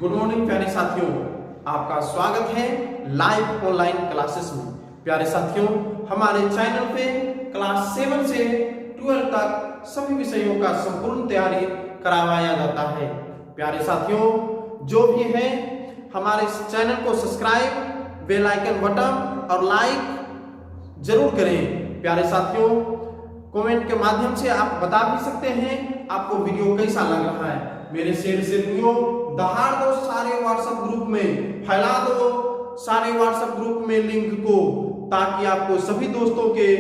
Good morning प्यारे साथियों, आपका स्वागत है लाइव ऑनलाइन क्लासेस में। प्यारे साथियों, हमारे चैनल पे क्लास 7 से 12 तक सभी विषयों का संपूर्ण तैयारी करवाया जाता है। प्यारे साथियों, जो भी है हमारे इस चैनल को सब्सक्राइब, बेल आइकन बटन और लाइक जरूर करें। प्यारे साथियों, कमेंट के माध्यम से आप बता भी सकते हैं आपको वीडियो कैसा लग रहा है। मेरे शेयर से वीडियो दहाड़ दो सारे व्हाट्सएप ग्रुप में, फैला दो सारे व्हाट्सएप ग्रुप में लिंक को, ताकि आपको सभी दोस्तों के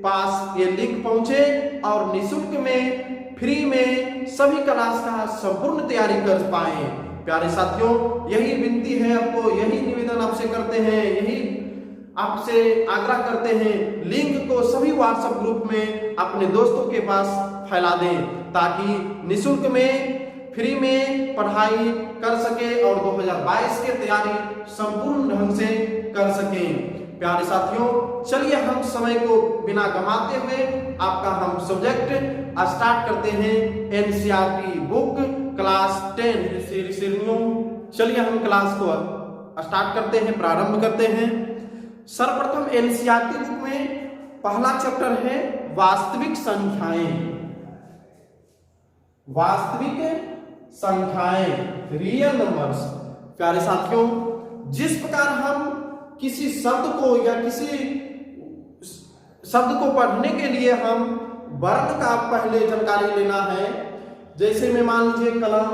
पास ये लिंक पहुंचे और निःशुल्क में, फ्री में सभी क्लास का संपूर्ण तैयारी कर पाए। प्यारे साथियों, यही विनती है आपको, यही निवेदन आपसे करते हैं, यही आपसे आग्रह करते हैं, लिंक को सभी व्हाट्सएप ग्रुप में अपने दोस्तों के पास फैला दें, ताकि निःशुल्क में, फ्री में पढ़ाई कर सके और 2022 की तैयारी संपूर्ण ढंग से कर सकें। प्यारे साथियों, चलिए हम समय को बिना गंवाते हुए आपका हम सब्जेक्ट स्टार्ट करते हैं। NCERT book class 10। चलिए हम क्लास को स्टार्ट करते हैं, प्रारंभ करते हैं। सर्वप्रथम एनसीईआरटी बुक में पहला चैप्टर है वास्तविक संख्याएं। वास्तविक संख्याएं, रियल नंबर्स। प्यारे साथियों, जिस प्रकार हम किसी शब्द को या किसी शब्द को पढ़ने के लिए हम वर्ण का पहले जानकारी लेना है। जैसे में मान लीजिए कलम,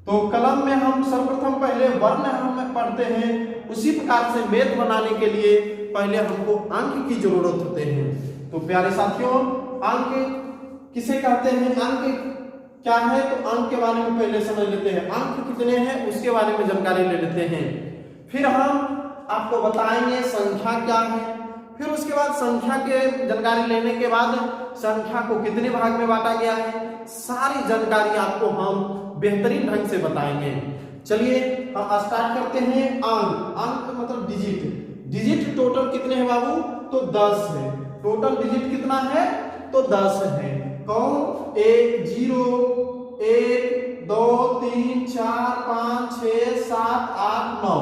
तो कलम में हम सर्वप्रथम पहले वर्ण हम पढ़ते हैं। उसी प्रकार से मैथ बनाने के लिए पहले हमको अंक की जरूरत होते हैं। तो प्यारे साथियों, अंक किसे कहते हैं, अंक क्या है, तो अंक के बारे में पहले समझ लेते हैं। अंक कितने हैं उसके बारे में जानकारी ले लेते हैं। फिर हम आपको बताएंगे संख्या क्या है। फिर उसके बाद संख्या के जानकारी लेने के बाद संख्या को कितने भाग में बांटा गया है, सारी जानकारी आपको हम बेहतरीन ढंग से बताएंगे। चलिए हम स्टार्ट करते हैं। अंक, अंक मतलब डिजिट। डिजिट टोटल कितने हैं बाबू, तो 10 है। टोटल डिजिट कितना है, तो 10 है। कौन, 1 0 1 2 3 4 5 6 7 8 9,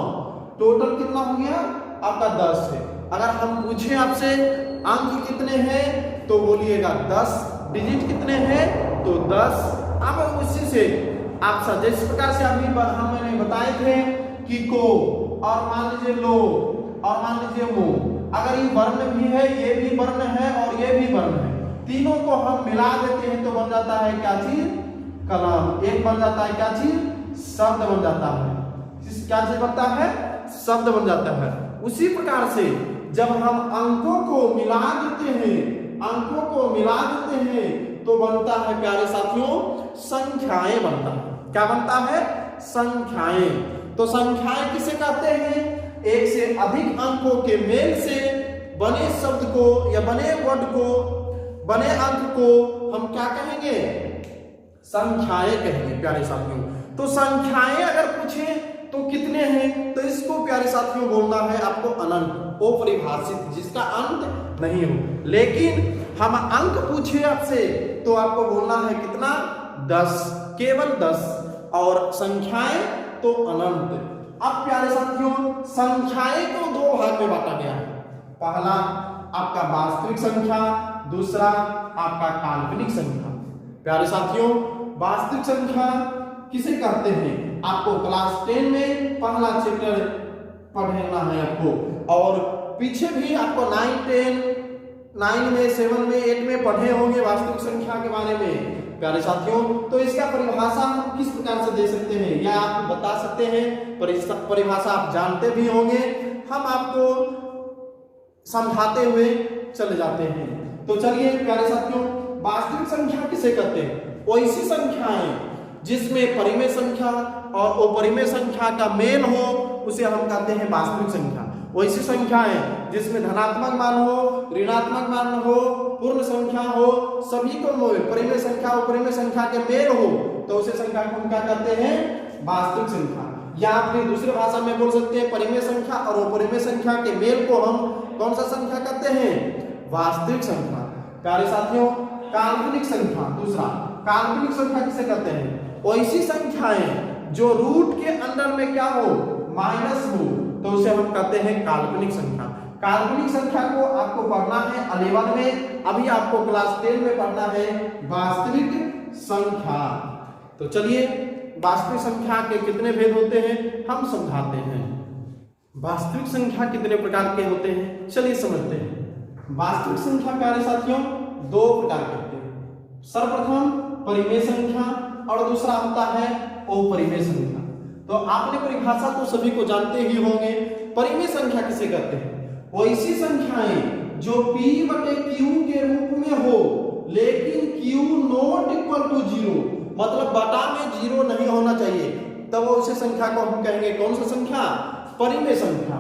टोटल कितना हो गया आपका 10 है। अगर हम पूछे आपसे अंक कितने हैं तो बोलिएगा 10। डिजिट कितने हैं तो 10। अब उसी से आप जिस प्रकार से अभी मैंने बताए थे कि को और मान लीजिए लो और मान लीजिए वो, अगर ये वर्ण भी है, ये भी वर्ण है और ये भी वर्ण है, तीनों को हम मिला देते हैं तो बन जाता है क्या चीज, कलम। एक बन जाता है क्या चीज, शब्द बन जाता है। क्या चीज बनता है, शब्द बन जाता है। उसी प्रकार से जब हम अंकों को मिला देते हैं, अंकों को मिला देते हैं तो बनता है प्यारे साथियों संख्याएं बनता है। क्या बनता है, संख्याएं। तो संख्याएं किसे कहते हैं, एक से अधिक अंकों के मेल से बने शब्द को या बने वर्ड को, बने अंक को हम क्या कहेंगे, संख्याएं कहेंगे। प्यारे साथियों, तो संख्याएं अगर पूछे तो कितने हैं, तो इसको प्यारे साथियों बोलना है आपको अनंत, अपरिभाषित, जिसका अंत नहीं हो। लेकिन हम अंक पूछे आपसे तो आपको बोलना है कितना, 10, केवल 10। और संख्याएं तो अनंत। अब प्यारे साथियों, संख्याएं को दो भाग में बांटा गया है। पहला आपका वास्तविक संख्या, दूसरा आपका काल्पनिक संख्या। प्यारे साथियों, वास्तविक संख्या किसे कहते हैं, आपको क्लास 10 में पहला चैप्टर पढ़ना है आपको, और पीछे भी आपको 9 10 9 में 7 में 8 में पढ़े होंगे वास्तविक संख्या के बारे में। प्यारे साथियों, तो इसका परिभाषा हम किस प्रकार से दे सकते हैं या आप बता सकते हैं, परिभाषा आप जानते भी होंगे, हम आपको समझाते हुए चले जाते हैं। तो चलिए प्यारे साथियों, वास्तविक संख्या किसे कहते हैं, वैसी संख्याएं जिसमें परिमेय संख्या और अपरिमेय संख्या का मेल हो उसे हम कहते हैं वास्तविक संख्या। वैसी संख्याएं जिसमें धनात्मक मान हो, ऋणात्मक मान हो, पूर्ण संख्या हो, सभी को परिमेय संख्या और अपरिमेय संख्या के मेल हो तो उसे संख्या को हम क्या कहते हैं, वास्तविक संख्या। या अपनी दूसरी भाषा में बोल सकते हैं परिमेय संख्या और अपरिमेय संख्या के मेल को हम कौन सा संख्या कहते हैं, वास्तविक संख्या। प्यारे साथियों, काल्पनिक संख्या, दूसरा काल्पनिक संख्या किसे कहते हैं, वैसी संख्याएं जो रूट के अंदर में क्या हो, माइनस हो, तो उसे हम कहते हैं काल्पनिक संख्या। काल्पनिक संख्या को आपको पढ़ना है 11 में, अभी आपको क्लास 10 में पढ़ना है वास्तविक संख्या। तो चलिए वास्तविक संख्या के कितने भेद होते हैं हम समझाते हैं। वास्तविक संख्या कितने प्रकार के होते हैं चलिए समझते हैं। वास्तविक संख्या प्यारे साथियों दो प्रकार के होते हैं। सर्वप्रथम परिमेय संख्या और दूसरा होता है अपरिमेय संख्या। तो आपने परिभाषा तो सभी को जानते ही होंगे। परिमेय संख्या किसे कहते हैं? वैसी संख्याएं जो p बटे q के रूप में हो लेकिन q नॉट इक्वल टू 0, मतलब बटा में 0 नहीं होना चाहिए, तब उस संख्या को हम कहेंगे कौन सा संख्या? परिमेय संख्या।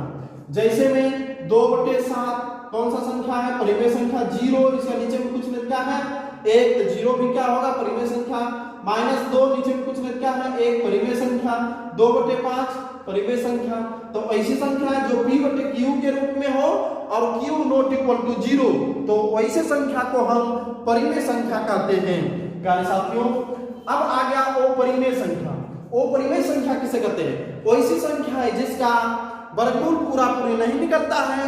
जैसे में 2/7 कौन सा संख्या है? परिमेय संख्या। 0 इसका नीचे में कुछ लिखा है 1, तो 0 भी क्या होगा? परिमेय संख्या। -2 नीचे में कुछ लिखा है 1, परिमेय संख्या। 2/5 परिमेय संख्या। तो ऐसी संख्या जो p बटे q के रूप में हो और q नॉट इक्वल टू 0, तो वैसे संख्या को हम परिमेय संख्या कहते हैं। प्यारे साथियों अब आ गया अपरिमेय संख्या। अपरिमेय संख्या किसे कहते हैं? वैसी संख्या है जिसका वर्गमूल पूरा पूरी नहीं निकलता है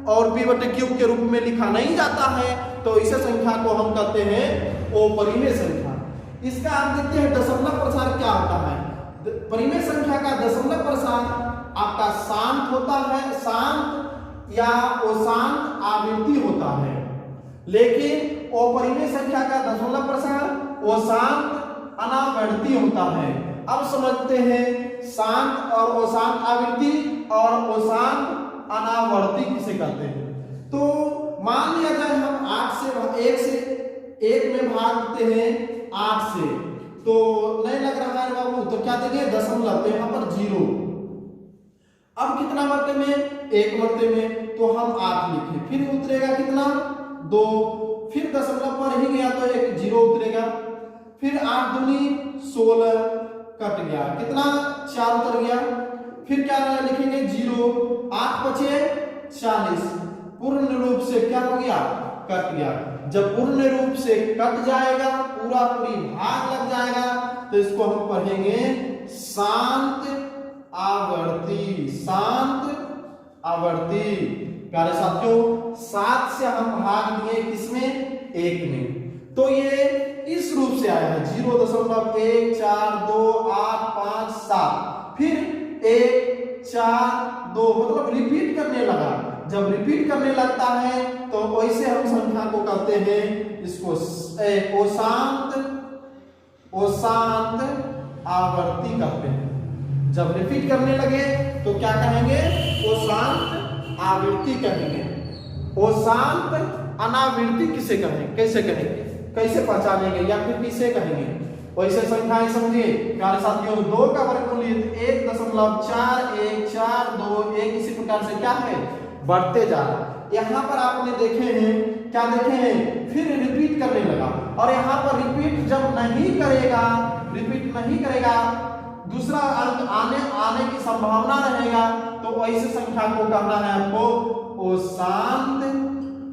और p बटे q के रूप में लिखा नहीं जाता है, तो इसे संख्या को हम कहते हैं अपरिमेय संख्या। इसका आप देखते हैं दशमलव प्रसार क्या होता है। परिमेय संख्या का दशमलव प्रसार आपका शांत होता है, शांत या अशांत आवृत्ति होता है, लेकिन अपरिमेय संख्या का दशमलव प्रसार अशांत अनावर्ती होता है। अब समझते हैं शांत और अशांत आवृत्ति और अशांत अनावर्ती किसे कहते हैं। तो मान लिया जाए हम 1 से 1 में भागते हैं 8 से, तो नहीं लग रहा है बाबू, तो क्या देंगे? दशमलव, तो यहाँ पर 0। अब कितना मरते में? 1 मरते में, तो हम 8 लिखे, फिर उतरेगा कितना? 2, फिर दशमलव पर ही गया तो एक 0 उतरेगा, फिर 8 दूनी 16 कट गया, कितना? 4 उतर गया, फिर क्या लिखेंगे? 0, 8 बचे 40, पूर्ण रूप से क्या हो गया? कट गया। जब पूर्ण रूप से कट जाएगा, पूरा पूरी भाग लग जाएगा, तो इसको हम पढ़ेंगे शांत आवर्ती। शांत आवर्ती। प्यारे साथियों 7 से हम भाग दिए किसमें? 1 में, तो ये इस रूप से आया है 0.1 4 2 8 5 7, फिर 1 4 2, मतलब रिपीट करने लगा। जब रिपीट करने लगता है तो वैसे हम संख्या को कहते हैं इसको अशांत आवर्ती कहते हैं। जब रिपीट करने लगे तो क्या कहेंगे? अशांत आवृत्ति कहेंगे। अशांत अनावृत्ति किसे कहेंगे? कैसे कहेंगे? कैसे पहचानेंगे या फिर किसे कहेंगे? वैसे संख्याएं समझिए प्यारे साथियों, 2 का वर्गमूल 1.41421 इसी प्रकार से क्या है? बढ़ते जा रहा है। यहाँ पर आपने देखे हैं, क्या देखे हैं? फिर रिपीट करने लगा, और यहाँ पर रिपीट जब नहीं करेगा, रिपीट नहीं करेगा, दूसरा अंक आने की संभावना रहेगा, तो ऐसे संख्या को कहना है आपको अशांत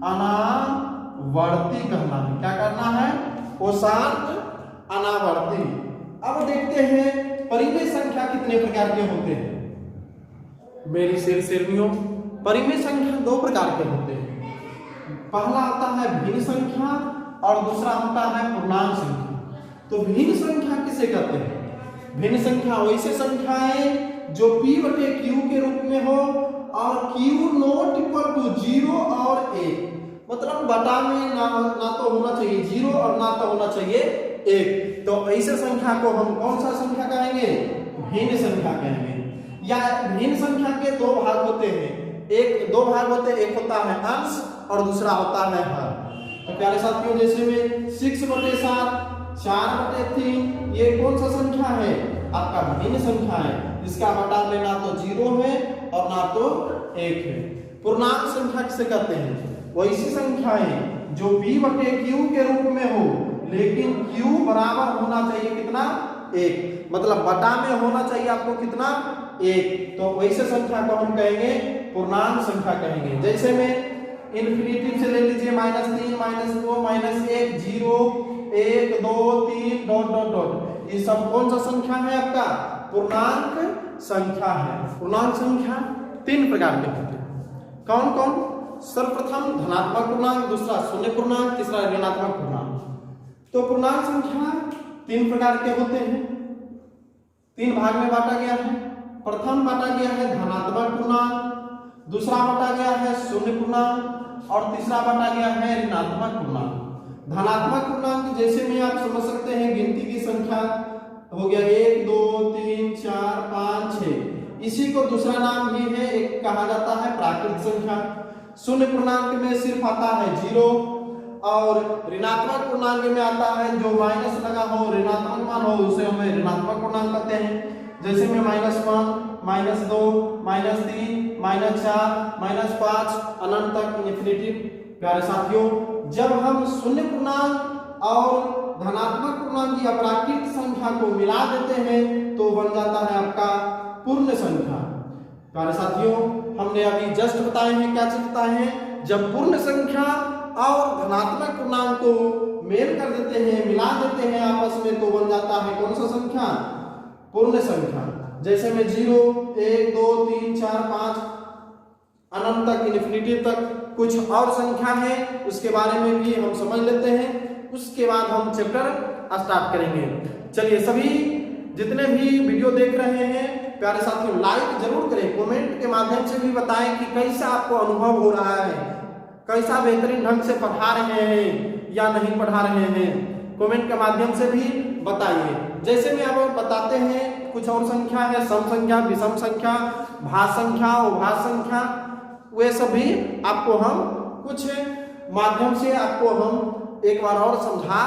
अनावर्ती कहना है। क्या करना है? अशांत अनावर्ती। अब देखते हैं परिमेय संख्या कितने प्रकार के होते हैं। मेरी शेरनियों परिमेय संख्या 2 प्रकार के होते हैं। पहला आता है भिन्न संख्या और दूसरा होता है पूर्णांक संख्या। तो भिन्न संख्या किसे कहते हैं? भिन्न संख्या वैसे संख्याएं जो p बटे q के रूप में हो और q नॉट इक्वल टू 0 और 1, मतलब बटा में ना तो होना चाहिए 0 और ना तो होना चाहिए 1, तो ऐसे संख्या को हम कौन सा संख्या कहेंगे? भिन्न संख्या कहेंगे। या भिन्न संख्या के 2 भाग होते हैं, 2 भाग होते हैं, एक होता है अंश और दूसरा होता है हर। तो प्यारे साथियों जैसे में 6/7 4/3 ये कौन सा संख्या है? आपका भिन्न संख्या है, जिसका बटा में ना तो 0 है और ना तो 1 है। पूर्णांक संख्या किसे कहते हैं? वैसी संख्याएं जो p बटे q के रूप में हो लेकिन q बराबर होना चाहिए कितना? 1, मतलब बटा में होना चाहिए आपको कितना? 1, तो वैसे संख्या को हम कहेंगे पूर्णांक संख्या कहेंगे। जैसे में इन्फिनिटी से ले लीजिए -3 -2 -1 0 1 2 3 ... ये सब कौन सा संख्या है? आपका पूर्णांक संख्या है। पूर्णांक संख्या 3 प्रकार के होते हैं। कौन कौन? सर्वप्रथम धनात्मक पूर्णांक, दूसरा शून्य पूर्णांक, तीसरा ऋणात्मक पूर्णांक। तो पूर्णांक संख्या 3 प्रकार के होते हैं, 3 भाग में बांटा गया है। प्रथम बांटा गया है धनात्मक पूर्णांक, दूसरा बांटा गया है शून्य पूर्णांक और तीसरा बांटा गया है ऋणात्मक पूर्णांक। धनात्मक पूर्णांक जैसे में आप समझ सकते हैं गिनती की संख्या हो गया 1 2 3 4 5 6, इसी को दूसरा नाम भी है एक कहा जाता है प्राकृत संख्या। शून्य पूर्णांक में सिर्फ आता है 0 और ऋणात्मक पूर्णांक में आता है जो माइनस लगा हो, ऋणात्मक मान हो, उसे हमें ऋणात्मक पूर्णांक कहते हैं। जैसे में -1 -2 -3 -4 -5 अनंत तक इन्फिनिटी। प्यारे साथियों, जब हम शून्य पूर्णांक और धनात्मक पूर्णांक या प्राकृत संख्या को मिला देते हैं तो बन जाता है आपका पूर्ण संख्या। प्यारे साथियों, हमने अभी जस्ट बताए हैं, क्या चीज बताए हैं? जब पूर्ण संख्या और धनात्मक पूर्णांक को मेल कर देते हैं, मिला देते हैं आपस में, तो बन जाता है कौन सा संख्या? पूर्ण संख्या। जैसे में 0 1 2 3 4 5 अनंत तक इन्फिनिटी तक कुछ और संख्या है, उसके बारे में भी हम समझ लेते हैं। उसके बाद हम चैप्टर स्टार्ट करेंगे। चलिए, सभी जितने भी वीडियो देख रहे हैं प्यारे साथियों, लाइक जरूर करें, कमेंट के माध्यम से भी बताएं कि कैसा आपको अनुभव हो रहा है, कैसा बेहतरीन ढंग से पढ़ा रहे हैं या नहीं पढ़ा रहे हैं, कमेंट के माध्यम से भी बताइए। जैसे में अब बताते हैं कुछ और संख्या है, सम संख्या, विषम संख्या, भाज्य संख्या, अभाज्य संख्या, वे सभी आपको हम कुछ माध्यम से आपको हम एक बार और समझा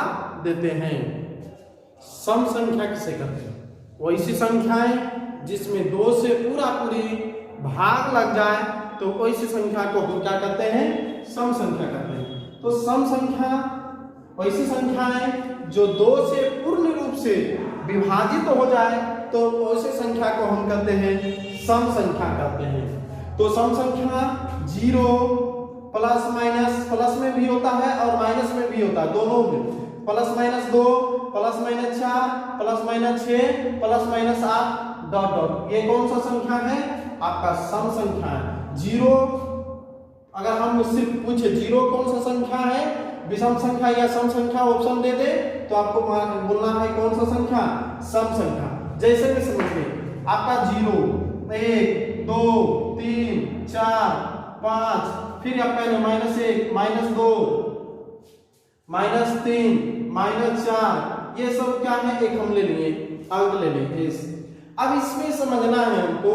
देते हैं। सम संख्या किसे कहते हैं? वैसी संख्याएं जिसमें 2 से पूरी भाग लग जाए तो वैसी संख्या को हम क्या कहते हैं? सम संख्या कहते हैं। तो सम संख्या वैसी संख्याएं जो 2 से पूर्ण रूप से विभाजित हो जाए तो वैसे संख्या को हम कहते हैं सम संख्या कहते हैं। तो सम संख्या 0 प्लस माइनस, प्लस में भी होता है और माइनस में भी होता है, दोनों में। +-2 +-4 +-6 +-8 डॉट डॉट, ये कौन सा संख्या है? आपका सम संख्या है। 0 अगर हम सिर्फ पूछे 0 कौन सा संख्या है, विषम संख्या या सम संख्या, ऑप्शन दे दे तो आपको बोलना है कौन सा संख्या? सम संख्या। जैसे भी समझिए आपका 0 1 2 3 4 5, फिर आपका -1 -2 -3 -4, ये सब क्या है? एक हम ले लिए, अंक ले लिए। अब इसमें समझना है हमको,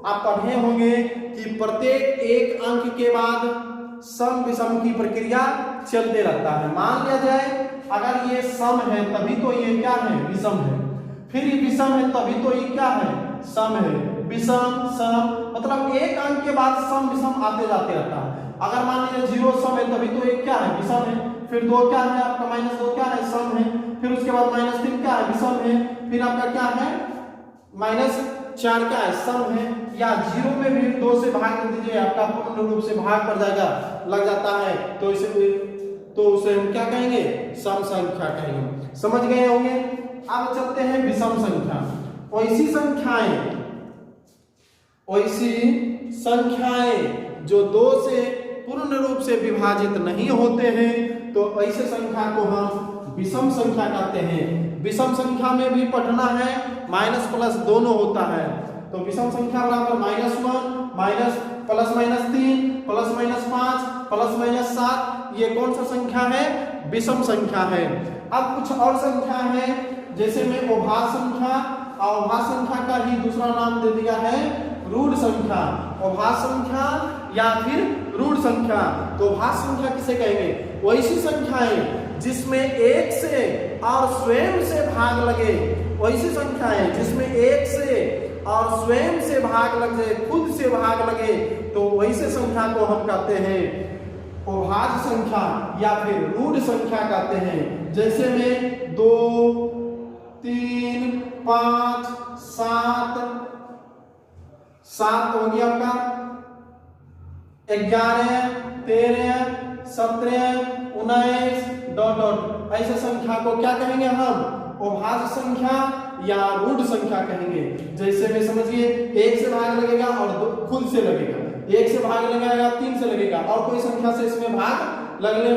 आप पढ़े होंगे कि प्रत्येक एक अंक के बाद सम विषम की प्रक्रिया चलते रहता है। मान लिया जाए अगर ये सम है तभी तो ये क्या है? विषम है, फिर ये विषम है तभी तो ये क्या है? सम है। विषम सम मतलब एक अंक के बाद सम विषम आते जाते रहता है। अगर मान लीजिए 0 सम है तभी तो ये क्या है? विषम है। फिर 2 क्या है? आपका -2 क्या है? सम है। फिर उसके बाद -3 क्या है? विषम है। फिर आपका क्या है? -4 क्या है? सम है। या 0 में भी 2 से भाग कर दीजिए, आपका पूर्ण रूप से भाग पड़ जाएगा, लग जाता है, तो उसे हम क्या कहेंगे? सम संख्या कहेंगे। समझ गए होंगे? अब चलते हैं विषम संख्या। वैसी संख्याएं जो 2 से पूर्ण रूप से विभाजित नहीं होते हैं तो ऐसे संख्या को हम विषम संख्या कहते हैं। विषम संख्या में भी पढ़ना है, माइनस प्लस दोनों होता है। तो विषम संख्या बराबर -1 +-3 +-5 +-7, ये कौन सा संख्या है? विषम संख्या है। अब कुछ और संख्या है, जैसे में अभाज्य संख्या, अभाज्य संख्या का ही दूसरा नाम दे दिया है रूढ़ संख्या। अभाज्य संख्या या फिर रूढ़ संख्या। तो अभाज्य संख्या किसे कहेंगे? वैसी संख्याएं जिसमें 1 से और स्वयं से भाग लगे, वैसी संख्याएं जिसमें 1 से और स्वयं से भाग लग जाए, खुद से भाग लगे, तो वैसे संख्या को हम कहते हैं अभाज्य संख्या या फिर रूढ़ संख्या कहते हैं। जैसे में 2 3 5 7 हो गया आपका, 11 13 17 19 डॉट डॉट, ऐसे संख्या को क्या कहेंगे? हम अभाज्य संख्या या रूढ़ संख्या कहेंगे। जैसे में समझिए 1 से भाग लगेगा और खुद से लगेगा, 1 से भाग लगेगा 3 से लगेगा और कोई संख्या से इसमें भाग लगने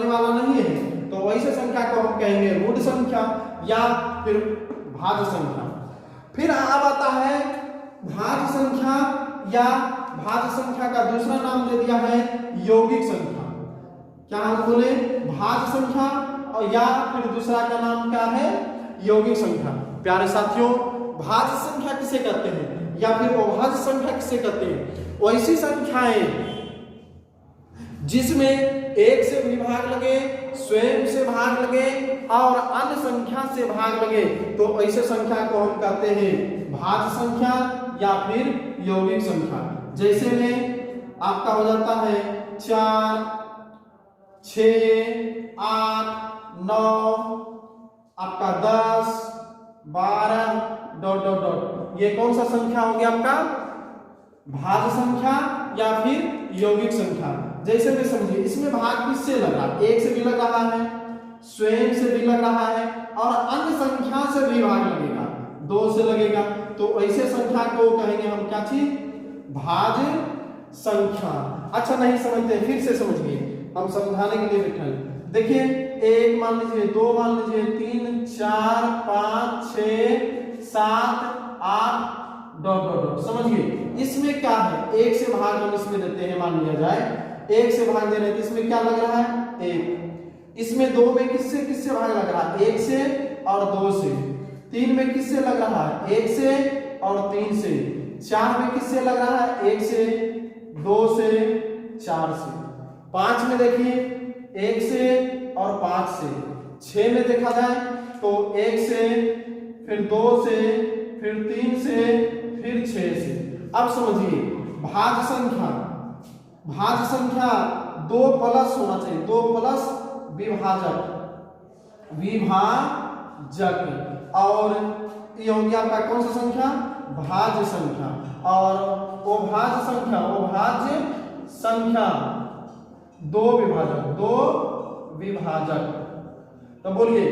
वाला नहीं है, तो वैसे संख्या को हम कहेंगे रूढ़ संख्या या फिर भाज्य संख्या। फिर अब आता है भाज्य संख्या या भाज्य संख्या का दूसरा नाम दे दिया है यौगिक संख्या। क्या हम बोले? भाज्य संख्या और या फिर दूसरा का नाम क्या है? यौगिक संख्या। प्यारे साथियों, भाज्य संख्या किसे कहते हैं या फिर अभाज्य संख्या किसे कहते हैं? वैसी संख्याएं जिसमें एक से भी भाग लगे, स्वयं से भाग लगे और अन्य संख्या से भाग लगे, तो ऐसे संख्या को हम कहते हैं भाज्य संख्या या फिर यौगिक संख्या। जैसे में आपका हो जाता है 4, 6, 8, 9, आपका 10, 12 ... ये कौन सा संख्या हो गया आपका? भाज्य संख्या या फिर यौगिक संख्या। जैसे में समझिए इसमें भाग किससे लग रहा है? 1 से भी लग रहा है, स्वयं से भी लग रहा है और अन्य संख्या से भी भाग लगेगा, 2 से लगेगा, तो ऐसे संख्या को कहेंगे हम क्या चीज? भाज्य संख्या। अच्छा नहीं समझते, फिर से समझिए, हम समझाने के लिए बैठे। देखिए 1 मान लीजिए, 2 मान लीजिए, 3, 4, 5, 6, 7, 8 ... समझिए इसमें क्या है? 1 से भाग हम इसमें देते हैं, मान लिया जाए 1 से भाग दे रहे हैं, इसमें क्या लग रहा है? 1। इसमें 2 में किससे भाग लग रहा है? 1 से और 2 से। 3 में किससे लग रहा है? 1 से और 3 से। 4 में किससे लग रहा है? 1 से, 2 से, 4 से। 5 में देखिए 1 से और 5 से। 6 में देखा जाए तो 1 से, फिर 2 से, फिर 3 से, फिर 6 से। अब समझिए भाज्य संख्या, भाज्य संख्या 2 प्लस होना चाहिए, 2 प्लस विभाजक, विभाजक। और ये हो गया आपका कौन सा संख्या? भाज्य संख्या। और अभाज्य संख्या, अभाज्य संख्या 2 विभाजक, 2 विभाजक। तो बोलिए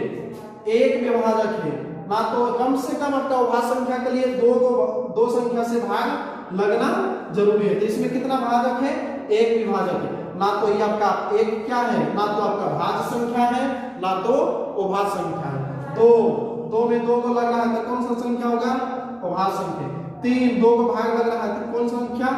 1 विभाजक है ना, तो कम से कम आपका अभाज्य संख्या के लिए 2 संख्या से भाग लगना जरूरी है। तो इसमें कितना भाजक है? 1 विभाजक है। ना तो ये आपका 1 क्या है? ना तो आपका भाज्य संख्या है, ना तो अभाज्य संख्या है। 2 में 2 को लग रहा है तो कौन सा संख्या होगा? अभाज्य संख्या। 3 2 को भाग लग रहा है तो कौन सा संख्या?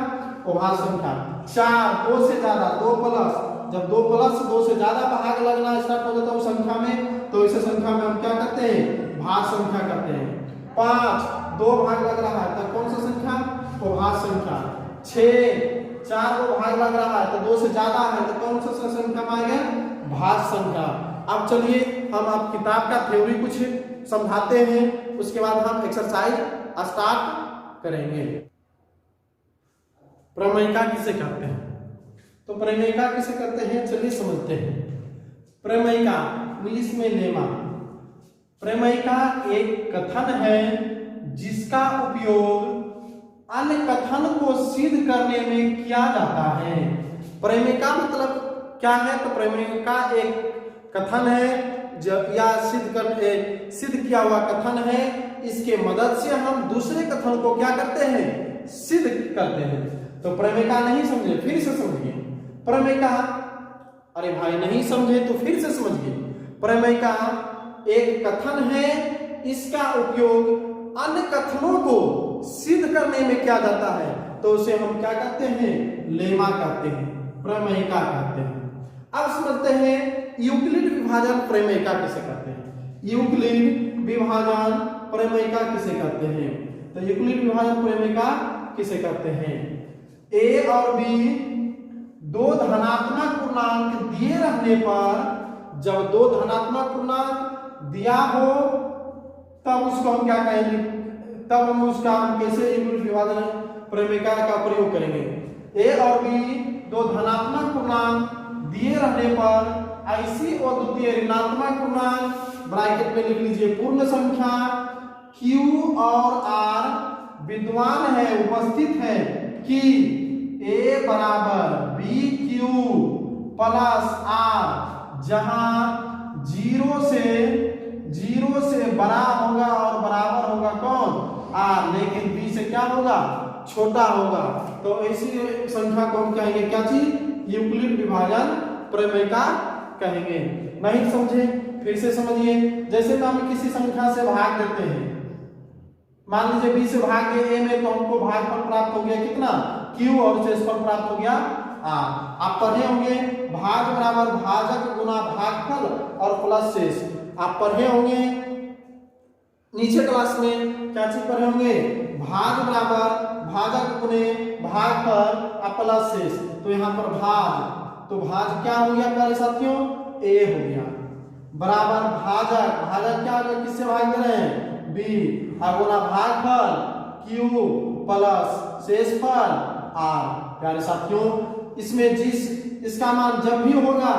अभाज्य संख्या। 4 2 से ज्यादा, 2 प्लस, जब 2 प्लस 2 से ज्यादा भाग लगना स्टार्ट हो जाता है उस संख्या में, तो इस संख्या में हम क्या करते हैं? भाज्य संख्या करते हैं। 5 2 भाग लग रहा है तो कौन सा संख्या? अभाज्य संख्या। 6 4 को भाग लग रहा है तो 2 से ज्यादा है तो कौन सा संख्या में आएगा? भाज्य संख्या। अब चलिए हम आप किताब का थ्योरी कुछ समझाते हैं, उसके बाद हम एक्सरसाइज स्टार्ट करेंगे। प्रमेयिका किसे कहते हैं? तो प्रमेयिका किसे कहते हैं, चलिए समझते हैं। प्रमेयिका इंग्लिश में लेमा। प्रमेयिका एक कथन है जिसका उपयोग अन्य कथन को सिद्ध करने में किया जाता है। प्रमेयिका मतलब क्या है? तो प्रमेयिका एक कथन है या सिद्ध किया हुआ कथन है, इसके मदद से हम दूसरे कथन को क्या करते हैं? सिद्ध करते हैं। तो प्रमेयिका नहीं समझे, फिर से समझिए। प्रमेयिका, अरे भाई नहीं समझे तो फिर से समझिए। प्रमेयिका एक कथन है, इसका उपयोग अन्य कथनों को सिद्ध करने में किया जाता है, तो उसे हम क्या कहते हैं? लेमा कहते हैं, प्रमेयिका कहते हैं। अब समझते हैं यूक्लिड विभाजन प्रमेयिका किसे कहते हैं। यूक्लिड विभाजन प्रमेयिका किसे कहते हैं? तो यूक्लिड विभाजन प्रमेयिका किसे कहते हैं? ए और बी 2 धनात्मक पूर्णांक दिए रहने पर, जब 2 धनात्मक पूर्णांक दिया हो तब उसको हम क्या कहेंगे? तब हम उसका कैसे यूक्लिड विभाजन प्रमेयिका का प्रयोग करेंगे। ए और बी 2 धनात्मक पूर्णांक दिए रहने पर ऐसी अद्वितीय ऋणात्मक पूर्णांक, ब्रैकेट में लिख लीजिए पूर्ण संख्या Q और R विद्यमान है, उपस्थित है कि A बराबर BQ प्लस R, जहां 0 से जीरो से बड़ा होगा और बराबर होगा कौन, आर, लेकिन बी से क्या होगा, छोटा होगा। तो ऐसी संख्या को हम कहेंगे क्या चीज, यूक्लिड विभाजन प्रमेय का कहेंगे। नहीं समझे, फिर से समझिए। जैसे तो हम किसी संख्या से भाग देते हैं, मान लीजिए बी से भाग गए ए में, तो हमको भागफल प्राप्त हो गया कितना, क्यू, और शेषफल प्राप्त हो गया आर। आप पढ़े होंगे भाग बराबर भाजक गुना भागफल और प्लस शेष, आप पढ़े होंगे नीचे क्लास में क्या चीज पढ़े होंगे, भाग बराबर भाजक गुने भागफल और प्लस शेष। तो यहाँ पर भाज, तो भाज क्या हो गया प्यारे साथियों, ए हो गया, बराबर भाजक, भाजक क्या होगा, किससे भाग दे रहे हैं, बी, और गुना भागफल क्यू प्लस शेषफल आर। प्यारे साथियों इसमें इसका मान जब भी होगा,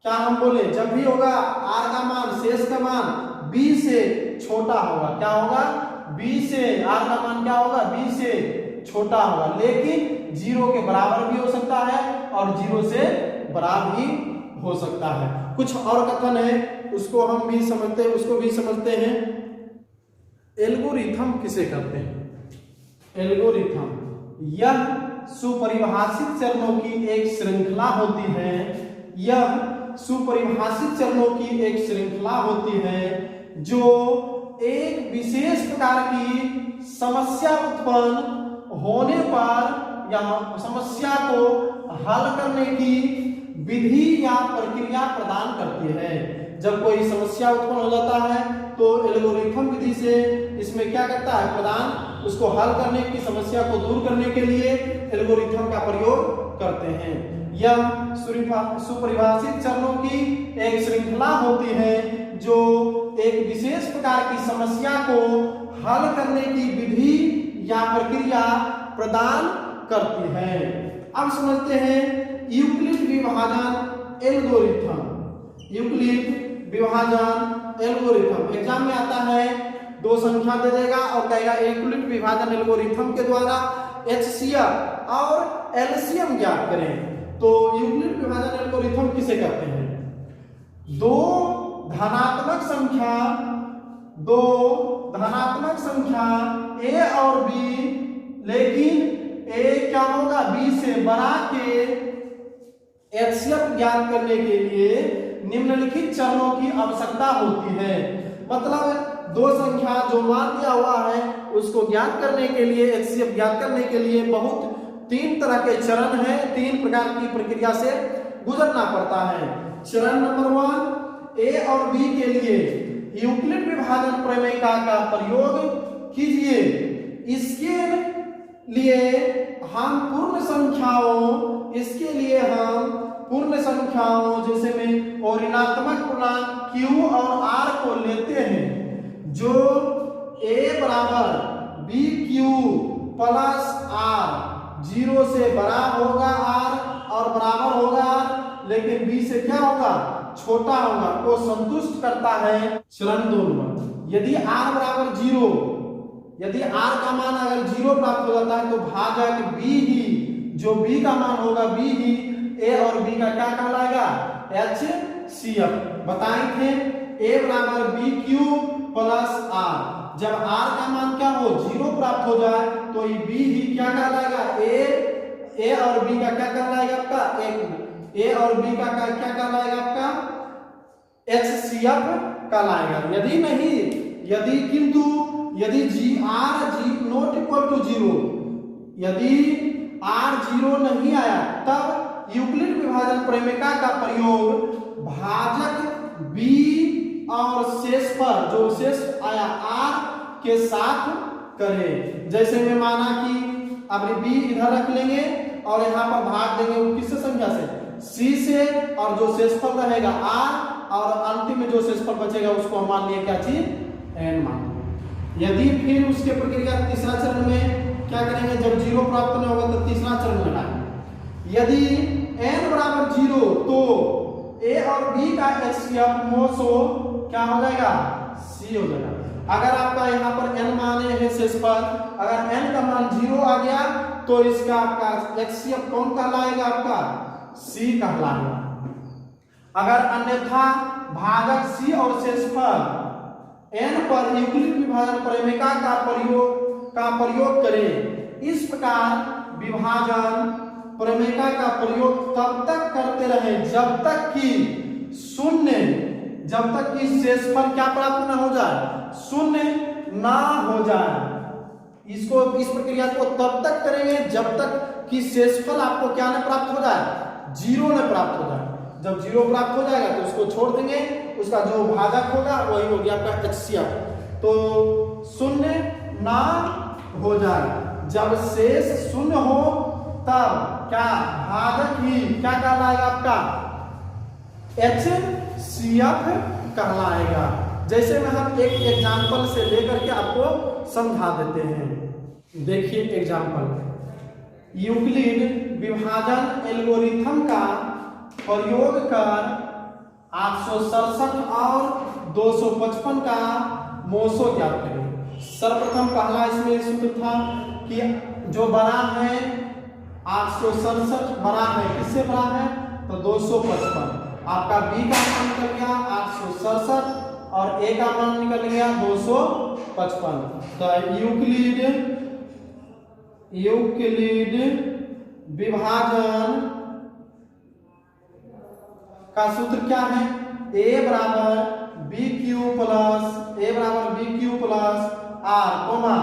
क्या हम बोले, जब भी होगा आर का मान, शेष का मान बी से छोटा होगा, क्या होगा, बी से, आर का मान क्या होगा, बी से छोटा होगा, लेकिन जीरो के बराबर भी हो सकता है और जीरो से बराबर भी हो सकता है। कुछ और कथन है उसको हम भी समझते हैं, उसको भी समझते हैं। एल्गोरिथम किसे कहते हैं, एल्गोरिथम यह सुपरिभाषित चरणों की एक श्रृंखला होती है, यह सुपरिभाषित चरणों की एक श्रृंखला होती है जो एक विशेष प्रकार की समस्या उत्पन्न होने पर या समस्या को हल करने की विधि या प्रक्रिया प्रदान करती है। जब कोई समस्या उत्पन्न हो जाता है तो एल्गोरिथम विधि से इसमें क्या करता है, प्रदान, उसको हल करने की, समस्या को दूर करने के लिए एल्गोरिथम का प्रयोग करते हैं। यह सुपरिभाषित चरणों की एक श्रृंखला होती है जो एक विशेष प्रकार की समस्या को हल करने की विधि या प्रक्रिया प्रदान करती है। अब समझते हैं यूक्लिड विभाजन एल्गोरिथम। यूक्लिड विभाजन एल्गोरिथम एग्जाम में आता है, दो संख्या दे देगा और कहेगा यूक्लिड विभाजन एल्गोरिथम के द्वारा एचसीएफ और एलसीएम ज्ञात करें। तो यूक्लिड विभाजन एल्गोरिथम किसे कहते हैं, दो धनात्मक संख्या ए और बी, लेकिन ए क्या होगा, बी से बड़ा के एचसीएफ ज्ञात करने के लिए निम्नलिखित चरणों की आवश्यकता होती है। मतलब दो संख्या जो मान दिया हुआ है उसको ज्ञात करने के लिए, एचसीएफ ज्ञात करने के लिए बहुत तीन तरह के चरण हैं, तीन प्रकार की प्रक्रिया से गुजरना पड़ता है। चरण नंबर 1, ए और बी के लिए यूक्लिड विभाजन प्रमेय का प्रयोग कीजिए। इसके लिए हम पूर्ण संख्याओं जैसे में और ऋणात्मक पूर्णांक q और r को लेते हैं, जो a बराबर B Q plus r, zero से बड़ा होगा r और बराबर होगा r, लेकिन b से क्या होगा, छोटा होगा, को संतुष्ट करता है। चरण 2 में यदि r बराबर 0, यदि r का मान अगर 0 प्राप्त हो जाता है तो भाजक b ही, जो b का मान होगा b ही a और b का क्या कहलाएगा, HCF। बताए थे a बराबर बी क्यू प्लस r, जब r का मान क्या हो, 0 प्राप्त हो जाए तो ये b ही क्या कहलाएगा, a और b का क्या कहलाएगा आपका, a और b का क्या कहलाएगा आपका, HCF कहलाएगा। यदि नहीं, यदि r नॉट इक्वल टू 0, यदि r 0 नहीं आया तब यूक्लिड विभाजन प्रमेय का प्रयोग भाजक b और शेषफल जो शेष आया r के साथ करें। जैसे में माना कि अब b इधर रख लेंगे और यहाँ पर भाग देंगे वो किस संख्या से, c से, और जो शेषफल रहेगा r, और अंतिम में जो शेषफल बचेगा उसको हम मान लिए क्या चीज, n मान। यदि फिर उसके प्रक्रिया तीसरा चरण में क्या करेंगे, जब 0 प्राप्त नहीं होगा तो तीसरा चरण में लाएंगे। यदि n बराबर 0 तो a और b का HCF मोसो क्या हो जाएगा, c हो जाएगा। अगर आपका यहाँ पर n माने है शेषफल, अगर n का मान 0 आ गया तो इसका आपका HCF कौन कहलाएगा, आपका c कहलाएगा। अगर अन्यथा भाजक सी और शेषफल n पर यूक्लिड विभाजन प्रमेय का प्रयोग करें। इस प्रकार विभाजन प्रमेय का प्रयोग तब तक करते रहे जब तक कि शेषफल क्या प्राप्त न हो जाए, शून्य ना हो जाए। इस प्रक्रिया को तब तक करेंगे जब तक कि शेषफल आपको क्या न प्राप्त हो जाए, 0 न प्राप्त हो जाए। जब 0 प्राप्त हो जाएगा तो उसको छोड़ देंगे, उसका जो भाजक होगा वही हो गया आपका HCF। तो शून्य ना हो जाए, जब शेष शून्य हो तब क्या भाजक ही क्या कहलाएगा आपका HCF कहलाएगा। जैसे में हम एक एग्जाम्पल से लेकर के आपको समझा देते हैं। देखिए एग्जाम्पल, यूक्लिड विभाजन एल्गोरिथम का प्रयोग कर 867 और 255 का मोसो ज्ञात करें। सर्वप्रथम पहला इसमें सूत्र था कि जो बड़ा है 867 बड़ा है, किससे बड़ा है तो 255। आपका बी का मान निकल गया 867 और ए का मान निकल गया 255। तो यूक्लिड विभाजन का सूत्र क्या है, a बराबर B Q plus R comma,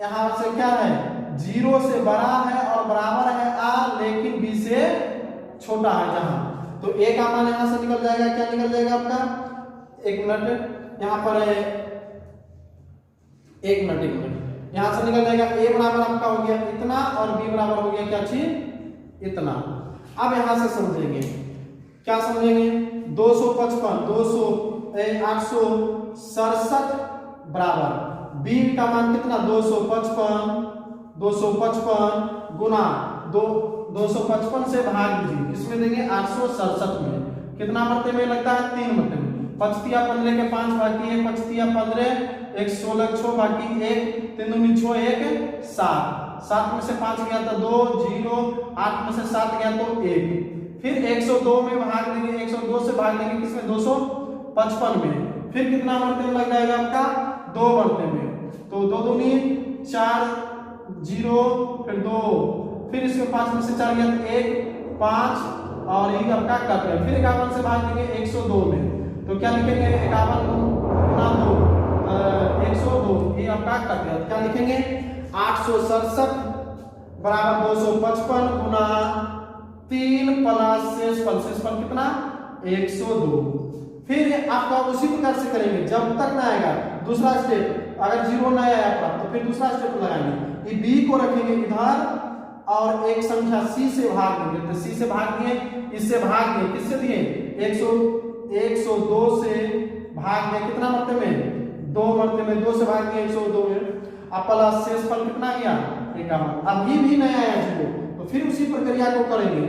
यहाँ से क्या है 0 से बड़ा है और बराबर है r लेकिन b से छोटा है जहां, तो a का मान यहां से निकल जाएगा, क्या निकल जाएगा आपका, एक मिनट यहाँ पर है, एक मिनट यहां से निकल जाएगा। a बराबर आपका हो गया इतना और b बराबर हो गया क्या चीज इतना। अब यहां से समझेंगे, क्या समझेंगे, 867 बराबर b का मान कितना 255 गुना 255 से भाग दीजिए, किसमें देंगे 867 में, कितना मरते में लगता है 3 मरते में, 5 के 5 बाकी 1 5 15 1 16 6 बाकी 1 3 दूनी 6 1 7 में से 5 गया तो 2 0 8 में से 7 गया तो 1, फिर 102 में भाग देंगे, 102 से भाग देंगे किसमें 255 में, फिर कितना मरते में लग जाएगा आपका 2 मरते में, तो 2 दूनी 4 0 फिर 2, फिर इसमें 5 में से 4 गया तो 1 5 और ये आपका कट है, फिर 51 से भाग देंगे 102 में, तो क्या लिखेंगे 51 गुना 2 102, ये आपका कट गया, क्या लिखेंगे 867 बराबर 255 गुना 3 प्लस शेषफल कितना 102। फिर आपका उसी प्रकार से करेंगे जब तक ना आएगा दूसरा स्टेप, अगर 0 ना आया आपका तो फिर दूसरा स्टेप लगाएंगे, ये b को रखेंगे इधर और एक संख्या c से भाग देंगे, तो c से भाग दिए, इससे भाग दिए, किससे दिए 102 से भाग दिए, कितना मरते में 2 मरते में, 2 से भाग दिए 102 में, अब प्लस शेषफल कितना गया 51, अब ये भी नया आया 0, तो फिर उसी प्रक्रिया को करेंगे,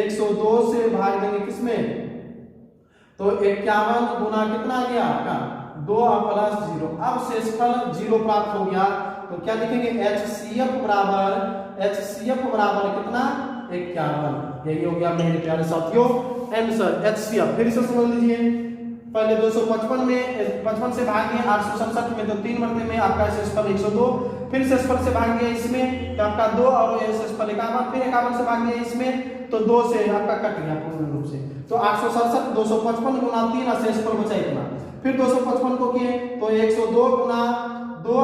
102 से भाग देंगे किसमें, तो 51 गुना कितना गया आपका 2 प्लस 0, अब शेषफल 0 प्राप्त हो गया, तो क्या लिखेंगे HCF बराबर कितना 51। यही हो गया मेरे प्यारे साथियों आंसर HCF। फिर इसे समझ लीजिए, पहले 255 में 55 से भाग दिए 867 में, तो 3 मरते में आपका शेषफल 102, फिर शेषफल से भाग दिया इसमें तो आपका 2 और शेषफल 51, फिर 51 से भाग दिया इसमें तो 2 से आपका कट गया पूर्ण रूप से, तो 867 255 गुना 3 और शेषफल बचा इतना, फिर 255 को किए तो 102 गुना 2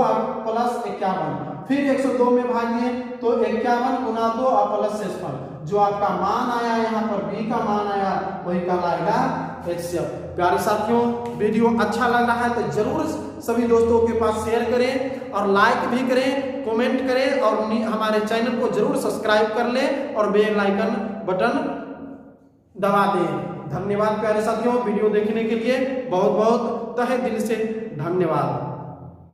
प्लस 51, फिर 102 में भाग दिए तो 51 गुना 2 और प्लस शेषफल, जो आपका मान आया यहाँ पर b का मान आया वही कहलाएगा HCF। प्यारे साथियों वीडियो अच्छा लग रहा है तो जरूर सभी दोस्तों के पास शेयर करें और लाइक भी करें, कमेंट करें और हमारे चैनल को जरूर सब्सक्राइब कर लें और बेल आइकन बटन दबा दें। धन्यवाद प्यारे साथियों, वीडियो देखने के लिए बहुत बहुत तहे दिल से धन्यवाद।